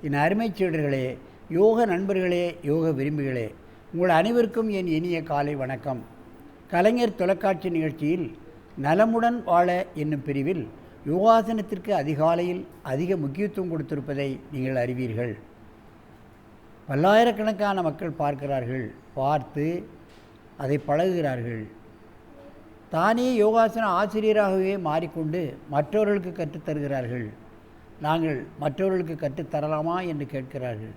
என் அருமைச் சீடர்களே, யோக நண்பர்களே, யோக விரும்பிகளே, உங்கள் அனைவருக்கும் என் இனிய காலை வணக்கம். கலைஞர் தொலைக்காட்சி நிகழ்ச்சியில் நலமுடன் வாழ என்னும் பிரிவில் யோகாசனத்திற்கு அதிகாலையில் அதிக முக்கியத்துவம் கொடுத்திருப்பதை நீங்கள் அறிவீர்கள். பல்லாயிரக்கணக்கான மக்கள் பார்க்கிறார்கள், பார்த்து அதை பழகுகிறார்கள். தானே யோகாசன ஆசிரியராகவே மாறிக்கொண்டு மற்றவர்களுக்கு கற்றுத்தருகிறார்கள். நாங்கள் மற்றவர்களுக்கு கற்றுத்தரலாமா என்று கேட்கிறார்கள்.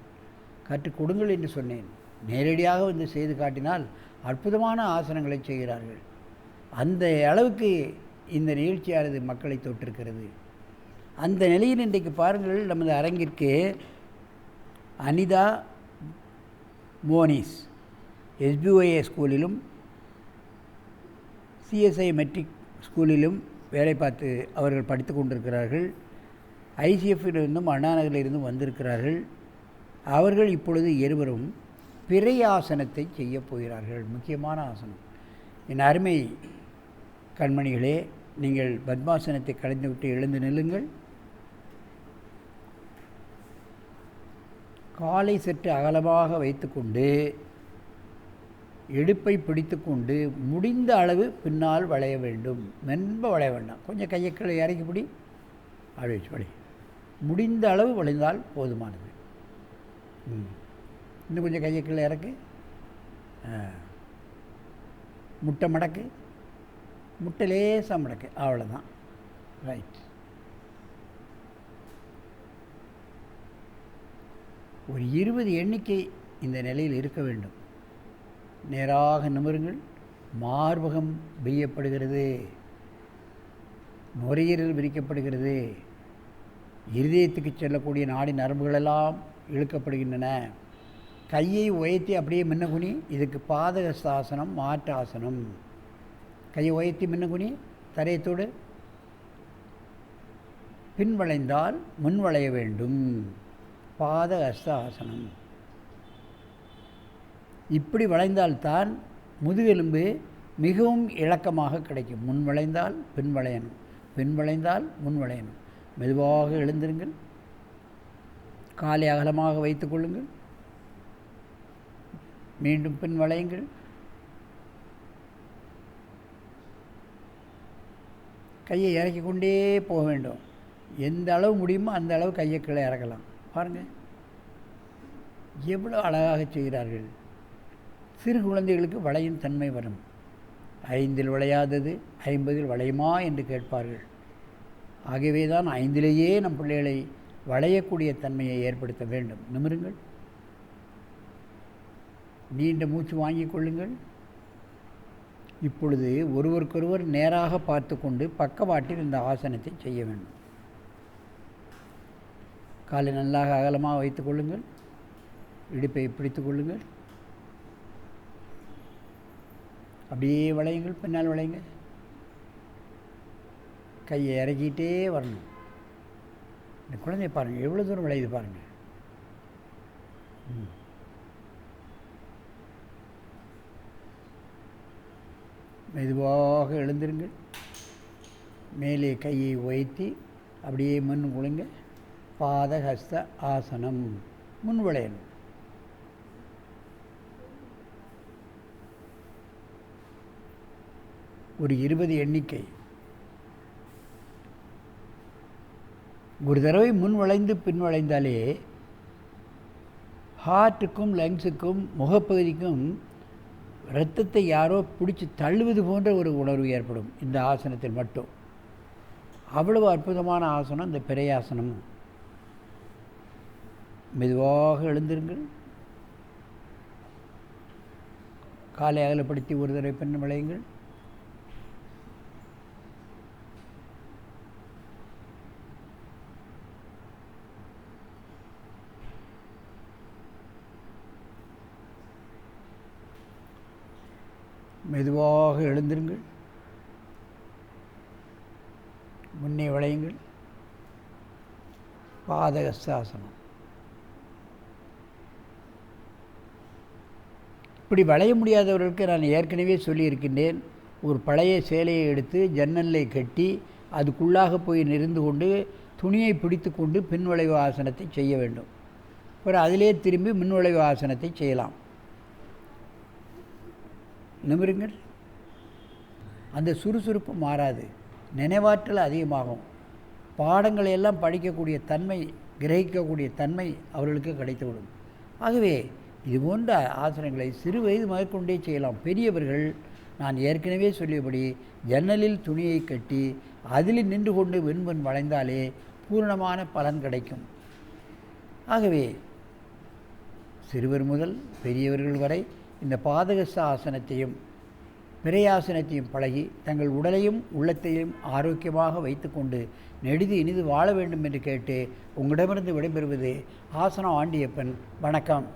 கற்றுக் கொடுங்கள் என்று சொன்னேன். நேரடியாக வந்து செய்து காட்டினால் அற்புதமான ஆசனங்களை செய்கிறார்கள். அந்த அளவுக்கு இந்த நிகழ்ச்சியானது மக்களை தொட்டிருக்கிறது. அந்த நிலையில் இன்றைக்கு பாருங்கள், நமது அரங்கிற்கு அனிதா மோனிஸ் SBOA ஸ்கூலிலும் CSI மெட்ரிக் ஸ்கூலிலும் வேலை பார்த்து அவர்கள் படித்து கொண்டிருக்கிறார்கள். ICFயிலிருந்தும் அண்ணா நகரிலிருந்தும் வந்திருக்கிறார்கள். அவர்கள் இப்பொழுது இருவரும் பிறை ஆசனத்தை செய்ய போகிறார்கள். முக்கியமான ஆசனம். என் அருமை கண்மணிகளே, நீங்கள் பத்மாசனத்தை கலைந்துவிட்டு எழுந்து நில்லுங்கள். காலை சற்று அகலமாக வைத்துக்கொண்டு இடுப்பை பிடித்து கொண்டு முடிந்த அளவு பின்னால் வளைய வேண்டும். மென்ப வளைய வேண்டாம். கொஞ்சம் கையக்களை இறக்கி பிடி, அப்படி வச்சு வளைய. முடிந்த அளவு வளைந்தால் போதுமானது. இன்னும் கொஞ்சம் கையக்களை இறக்கு. முட்டை மடக்கு, முட்டை லேசாக மடக்கு, அவ்வளோதான். ரைட். ஒரு 20 எண்ணிக்கை இந்த நிலையில் இருக்க வேண்டும். நேராக நிமிருங்கள். மார்பகம் விரியப்படுகிறது, நுரையீரல் விரிக்கப்படுகிறது, இருதயத்துக்கு செல்லக்கூடிய நாடி நரம்புகளெல்லாம் இழுக்கப்படுகின்றன. கையை உயர்த்தி அப்படியே மின்னகுனி. இதுக்கு பாதகஸ்தாசனம், மாற்று ஆசனம். கையை உயர்த்தி மின்னகுனி, தரையத்தோடு பின் வளைந்தால் முன் வளைய வேண்டும். பாதகஸ்த ஆசனம். இப்படி வளைந்தால்தான் முதுகெலும்பு மிகவும் இலக்கமாக கிடைக்கும். முன் வளைந்தால் பின் வளையணும், பின் வளைந்தால் முன் வளையணும். மெதுவாக எழுந்திருங்கள். காலை அகலமாக வைத்து கொள்ளுங்கள். மீண்டும் பின் வளையுங்கள். கையை இறக்கி கொண்டே போக வேண்டும். எந்த அளவு முடியுமோ அந்த அளவு கையை கீழே இறக்கலாம். பாருங்கள் எவ்வளோ அழகாக செய்கிறார்கள். சிறு குழந்தைகளுக்கு வளையும் தன்மை வரும். 5இல் வளையாதது 50இல் வளையுமா என்று கேட்பார்கள். ஆகவே தான் 5லேயே நம் பிள்ளைகளை வளையக்கூடிய தன்மையை ஏற்படுத்த வேண்டும். நிமிருங்கள். நீண்ட மூச்சு வாங்கிக் கொள்ளுங்கள். இப்பொழுது ஒருவருக்கொருவர் நேராக பார்த்து கொண்டு பக்கவாட்டில் இந்த ஆசனத்தை செய்ய வேண்டும். காலை நல்லாக அகலமாக வைத்துக் கொள்ளுங்கள். இடுப்பை பிடித்து கொள்ளுங்கள். அப்படியே வளையுங்கள். பின்னால் வளையுங்க. கையை இறக்கிட்டே வரணும். இந்த குழந்தைய பாருங்கள் எவ்வளோ தூரம் விளையுது பாருங்கள். மெதுவாக எழுந்திருங்கள். மேலே கையை உயர்த்தி அப்படியே முன் குளிங்க. பாதஹஸ்த ஆசனம். முன் வளையணும். ஒரு 20 எண்ணிக்கை. ஒரு தடவை முன் வளைந்து பின் வளைந்தாலே ஹார்ட்டுக்கும் லங்ஸுக்கும் முகப்பகுதிக்கும் இரத்தத்தை யாரோ பிடிச்சி தள்ளுவது போன்ற ஒரு உணர்வு ஏற்படும் இந்த ஆசனத்தில் மட்டும். அவ்வளவு அற்புதமான ஆசனம் இந்த பிறையாசனம். மெதுவாக எழுந்திருங்கள். காலை அகலப்படுத்தி ஒரு தடவை பின் வளையுங்கள். மெதுவாக எழுந்திருங்கள். முன்னே வளையுங்கள். பாதகஸ்தாசனம். இப்படி வளைய முடியாதவர்களுக்கு நான் ஏற்கனவே சொல்லியிருக்கின்றேன். ஒரு பழைய சேலையை எடுத்து ஜன்னலில் கட்டி அதுக்குள்ளாக போய் நிறுந்து கொண்டு துணியை பிடித்து கொண்டு பின்வளைவு ஆசனத்தை செய்ய வேண்டும். அப்புறம் அதிலே திரும்பி முன்னுழைவு ஆசனத்தை செய்யலாம். நிமிருங்கள். அந்த சுறுசுறுப்பு மாறாது, நினைவாற்றல் அதிகமாகும், பாடங்களை எல்லாம் படிக்கக்கூடிய தன்மை, கிரகிக்கக்கூடிய தன்மை அவர்களுக்கு கிடைத்துவிடும். ஆகவே இதுபோன்ற ஆசனங்களை சிறு வயது முதற்கொண்டே செய்யலாம். பெரியவர்கள் நான் ஏற்கனவே சொல்லியபடி ஜன்னலில் துணியை கட்டி அதில் நின்று கொண்டு வெண்பன் வளைந்தாலே பூரணமான பலன் கிடைக்கும். ஆகவே சிறுவர் முதல் பெரியவர்கள் வரை இந்த பாதகஸ்த ஆசனத்தையும் பிரயாசனத்தையும் பழகி தங்கள் உடலையும் உள்ளத்தையும் ஆரோக்கியமாக வைத்துக்கொண்டு நெடிது இனிது வாழ வேண்டும் என்று கேட்டு உங்களிடமிருந்து விடைபெறுவது ஆசனம் ஆண்டியப்பன். வணக்கம்.